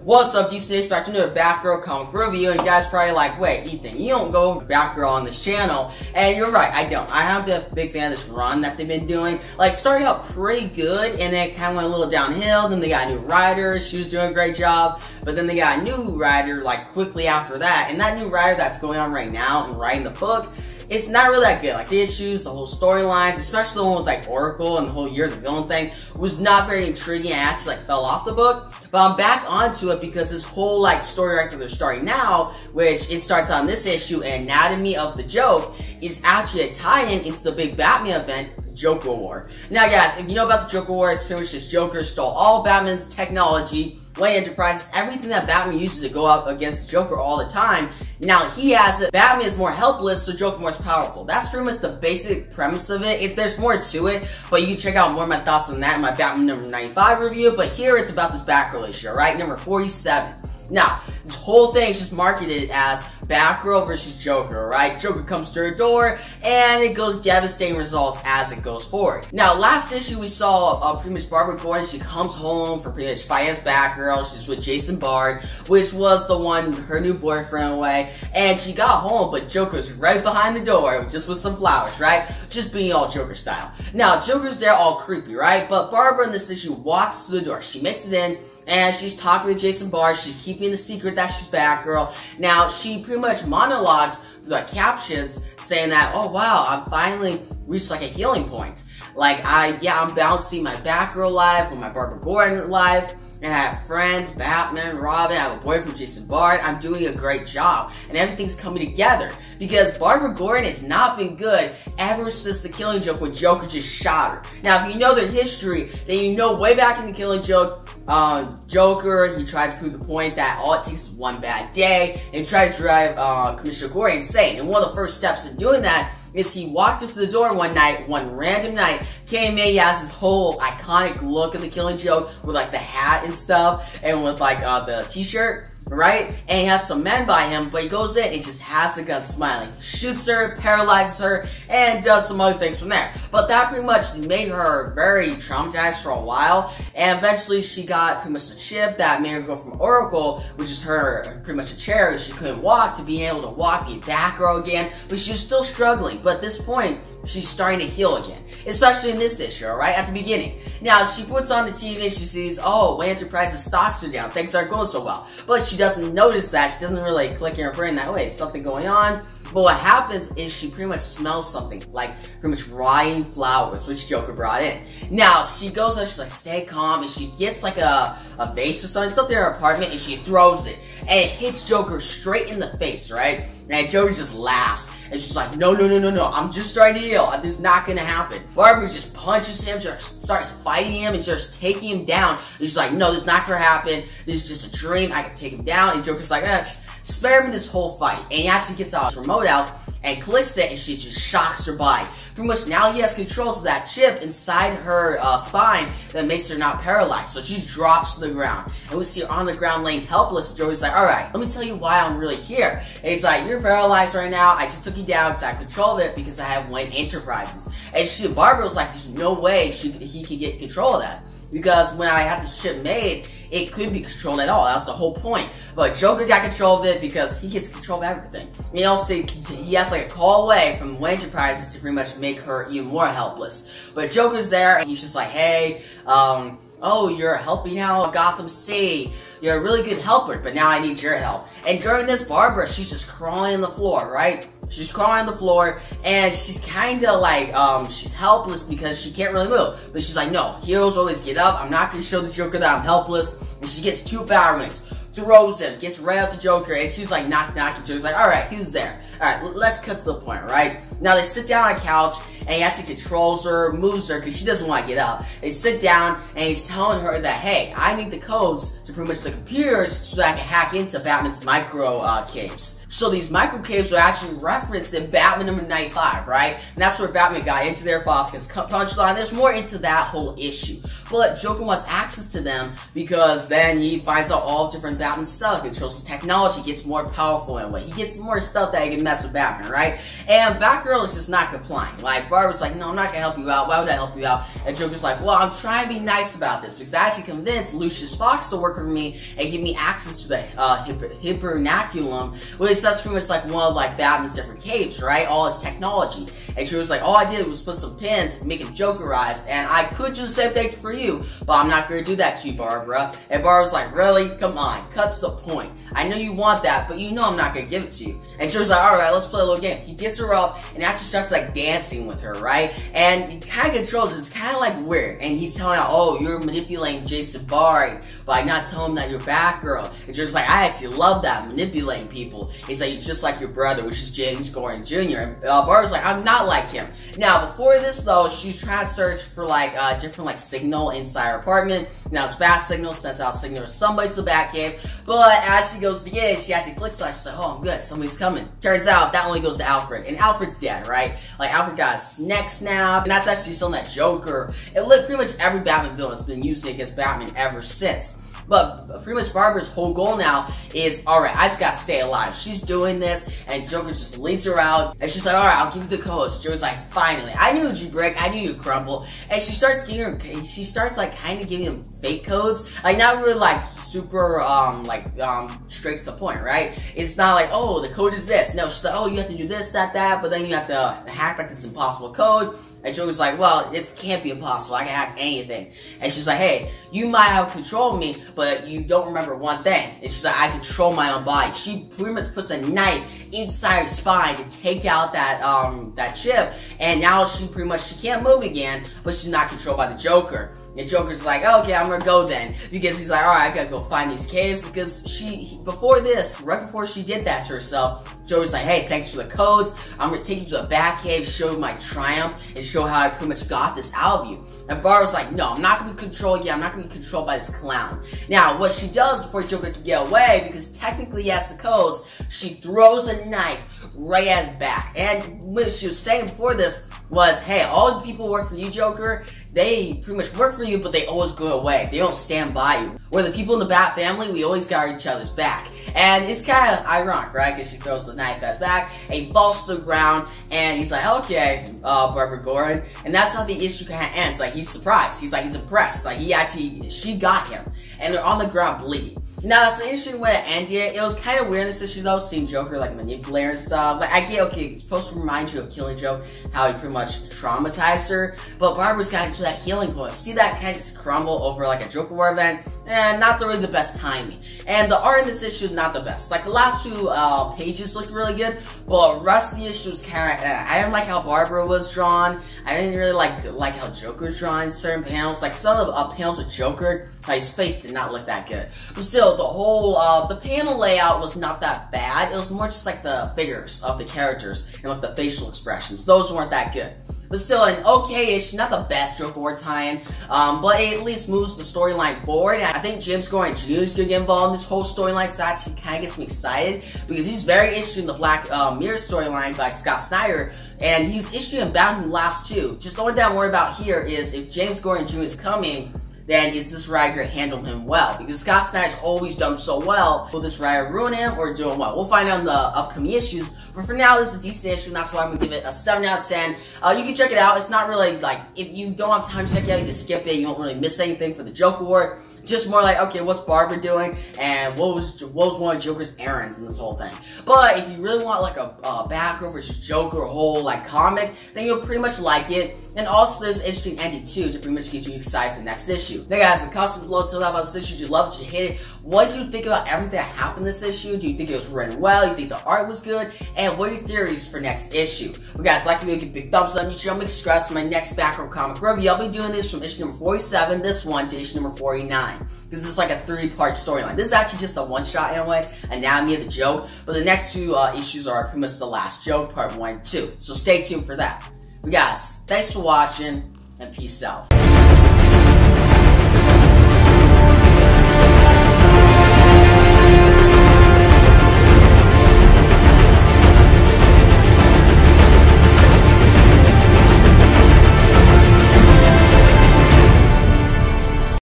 What's up, DC? Back to another Batgirl comic review, and you guys probably like, wait, Ethan, you don't go Batgirl on this channel, and you're right, I don't. I haven't been a big fan of this run that they've been doing. Like, started out pretty good, and then it kind of went a little downhill. Then they got a new writer, she was doing a great job, but then they got a new writer, like, quickly after that, and that new writer that's going on right now and writing the book, it's not really that good. Like, the issues, the whole storylines, especially the one with, like, Oracle and the whole Year of the Villain thing, was not very intriguing. I actually, like, fell off the book. But I'm back onto it because this whole, like, story arc that they're starting now, which it starts on this issue, Anatomy of the Joke, is actually a tie-in into the big Batman event, Joker War. Now, guys, if you know about the Joker War, it's pretty much just Joker stole all Batman's technology, Wayne Enterprises, everything that Batman uses to go up against the Joker all the time. Now he has it. Batman is more helpless, so Joker more powerful. That's pretty much the basic premise of it. There's more to it, but you can check out more of my thoughts on that in my Batman number 95 review. But here it's about this Batgirl issue, alright? Number 47. Now, this whole thing is just marketed as Batgirl versus Joker, right? Joker comes to her door, and it goes devastating results as it goes forward. Now, last issue we saw pretty much Barbara Gordon, she comes home for pretty much fight as Batgirl. She's with Jason Bard, which was the one, her new boyfriend away, and she got home, but Joker's right behind the door, just with some flowers, right? Just being all Joker style. Now, Joker's there all creepy, right? But Barbara in this issue walks through the door. She makes it in, and she's talking to Jason Bard. She's keeping the secret that she's Batgirl. Now, she pretty much monologues the captions saying that, oh wow, I finally reached like a healing point. Like, I'm balancing my Batgirl life with my Barbara Gordon life. And I have friends, Batman, Robin, I have a boyfriend, Jason Bard. I'm doing a great job. And everything's coming together. Because Barbara Gordon has not been good ever since the Killing Joke when Joker just shot her. Now, if you know their history, then you know way back in the Killing Joke, Joker, he tried to prove the point that all it takes is one bad day and tried to drive Commissioner Gordon insane. And one of the first steps in doing that is he walked up to the door one night, one random night, came in, he has this whole iconic look of the Killing Joke with like the hat and stuff, and with like the t-shirt, right? And he has some men by him, but he goes in and just has the gun smiling. Shoots her, paralyzes her, and does some other things from there. But that pretty much made her very traumatized for a while, and eventually she got pretty much the chip that made her go from Oracle, which is her pretty much a chair, she couldn't walk, to being able to walk, be Batgirl again, but she was still struggling. But at this point, she's starting to heal again, especially in this issue, alright, at the beginning. Now, she puts on the TV, she sees, oh, Wayne Enterprises stocks are down, things aren't going so well. But she doesn't notice that, she doesn't really click in her brain that way, something going on. But what happens is she pretty much smells something, like pretty much rotting flowers, which Joker brought in. Now, she goes out, she's like, stay calm, and she gets like a vase or something in her apartment, and she throws it. And it hits Joker straight in the face, right? And Joker just laughs, and she's like, no, I'm just trying to heal, this is not gonna happen. Barbara just punches him, just starts fighting him, and starts taking him down. And she's like, no, this is not gonna happen, this is just a dream, I can take him down. And Joker's like, spare me this whole fight. And he actually gets his remote out and clicks it, and she just shocks her body. Pretty much now he has controls of that chip inside her spine that makes her not paralyzed. So she drops to the ground, and we see her on the ground laying helpless. Joker's like, alright, let me tell you why I'm really here. And he's like, you're paralyzed right now, I just took you down because I have control of it because I have Wayne Enterprises. And Barbara was like, there's no way he could get control of that. Because when I had the chip made, it couldn't be controlled at all. That was the whole point. But Joker got control of it because he gets control of everything. You know, so he has like a call away from Wayne Enterprises to pretty much make her even more helpless. But Joker's there, and he's just like, hey, oh, you're helping out Gotham City. You're a really good helper, but now I need your help. And during this, Barbara, she's just crawling on the floor, right? She's crawling on the floor, and she's kinda like, she's helpless because she can't really move. But she's like, no, heroes always get up. I'm not gonna show the Joker that I'm helpless. And she gets two power moves, throws him, gets right up to Joker, and she's like, knock. Joker's like, alright, who's there? Alright, let's cut to the point, right? Now they sit down on a couch, and he actually controls her, moves her, because she doesn't want to get up. They sit down, and he's telling her that, hey, I need the codes to pretty much the computers so that I can hack into Batman's micro caves. So these micro caves were actually referenced in Batman number 95, right? And that's where Batman got into their file, gets punched on. There's more into that whole issue. But Joker wants access to them because then he finds out all different Batman stuff, controls his technology, gets more powerful in a way. He gets more stuff that he can mess with Batman, right? And Batgirl is just not complying. Like, Barbara's like, no, I'm not gonna help you out. Why would I help you out? And Joker's like, well, I'm trying to be nice about this because I actually convinced Lucius Fox to work with me and give me access to the Hibernaculum, which that's pretty much like one of like Batman's different caves, right? All his technology. And Joker's like, all I did was put some pins, make it Jokerized, and I could do the same thing for you, but I'm not gonna do that to you, Barbara. And Barbara's like, really? Come on, cut to the point. I know you want that, but you know I'm not gonna give it to you. And Joker's like, alright, let's play a little game. He gets her up and actually starts like dancing with her, right? And he kind of controls it. It's kind of like weird. And he's telling her, oh, you're manipulating Jason Barry by not telling him that you're Batgirl. And Joker's like, I actually love that, manipulating people. He's like, you're just like your brother, which is James Gordon Jr. And Barbara's like, I'm not like him. Now, before this though, she's trying to search for like a different like signal inside her apartment. Now it's bat signal, sends out signal to somebody to the Batcave. But as she goes to get it, she actually clicks on it. She's like, oh, I'm good, somebody's coming. Turns out that only goes to Alfred, and Alfred's dead, right? Like, Alfred got his neck snapped, and that's actually still that Joker. It lit pretty much every Batman villain has been using against Batman ever since. But pretty much Barbara's whole goal now is, alright, I just gotta stay alive. She's doing this, and Joker just leads her out, and she's like, alright, I'll give you the codes. Joker's like, finally, I knew you'd break, I knew you'd crumble. And she starts giving her, she starts like kind of giving him fake codes, like not really like super, straight to the point, right? It's not like, oh, the code is this. No, she's like, oh, you have to do this, that, but then you have to hack like this impossible code. And Joker's like, well, it can't be impossible. I can hack anything. And she's like, hey, you might have control of me, but you don't remember one thing. And she's like, I control my own body. She pretty much puts a knife inside her spine to take out that chip. And now she can't move again, but she's not controlled by the Joker. And Joker's like, okay, I'm gonna go then. Because he's like, alright, I gotta go find these caves. Because right before she did that to herself, Joker's like, hey, thanks for the codes. I'm gonna take you to the Batcave, show you my triumph, and show how I pretty much got this out of you. And Barbara's like, no, I'm not gonna be controlled yet. I'm not gonna be controlled by this clown. Now, what she does before Joker can get away, because technically he has the codes, she throws a knife right at his back. And what she was saying before this was, hey, all the people who work for you, Joker, they pretty much work for you, but they always go away. They don't stand by you. Where the people in the Bat family, we always got each other's back. And it's kind of ironic, right? Because she throws the knife at his back, and he falls to the ground, and he's like, okay, Barbara Gordon. And that's how the issue kind of ends. Like, he's surprised. He's like, he's impressed. Like, she got him. And they're on the ground bleeding. Now, that's an interesting way to end it. It was kind of weird in this issue, though, seeing Joker, like, manipulate and stuff. Like, I get, okay, it's supposed to remind you of Killing Joke, how he pretty much traumatized her, but Barbara's got into that healing point. See that kind of just crumble over, like, a Joker War event? Not really the best timing. And the art in this issue is not the best. Like, the last two pages looked really good, but the rest of the issue was kind of, I didn't like how Barbara was drawn. I didn't really like how Joker was drawn in certain panels. Like, some of the panels with Joker, his face did not look that good. But still, the whole, the panel layout was not that bad. It was more just like the figures of the characters and like the facial expressions. Those weren't that good. But still, an okay-ish, not the best Joker War tie-in, but it at least moves the storyline forward. I think James Gordon Jr. is going to get involved in this whole storyline, so that actually kind of gets me excited, because he's very interested in the Black Mirror storyline by Scott Snyder, and he's interested in Batman Who Laughs too. Just the only thing I'm worried about here is if James Gordon Jr. is coming, then is this writer handling him well? Because Scott Snyder's always done so well. Will this writer ruin him or do him well? We'll find out in the upcoming issues. But for now, this is a decent issue, and that's why I'm going to give it a 7 out of 10. You can check it out. It's not really, like, if you don't have time to check it out, you can skip it. You won't really miss anything for the Joker War. Just more like, okay, what's Barbara doing, and what was one of Joker's errands in this whole thing. But if you really want like a Batgirl versus Joker whole like comic, then you'll pretty much like it. And also there's an interesting ending too to pretty much get you excited for the next issue. Now guys, in the comments below, tell me about this issue. Did you love it? Did you hate it? What did you think about everything that happened in this issue? Do you think it was written well? Do you think the art was good? And what are your theories for next issue? But guys, like the video, give a big thumbs up. You should make subscribe for my next Batgirl comic review. I'll be doing this from issue number 47, this one, to issue number 49. Because it's like a 3-part storyline. This is actually just a one-shot anyway, Anatomy of the Joke. But the next two issues are pretty much the last joke, part 1 and 2. So stay tuned for that. But guys, thanks for watching, and peace out.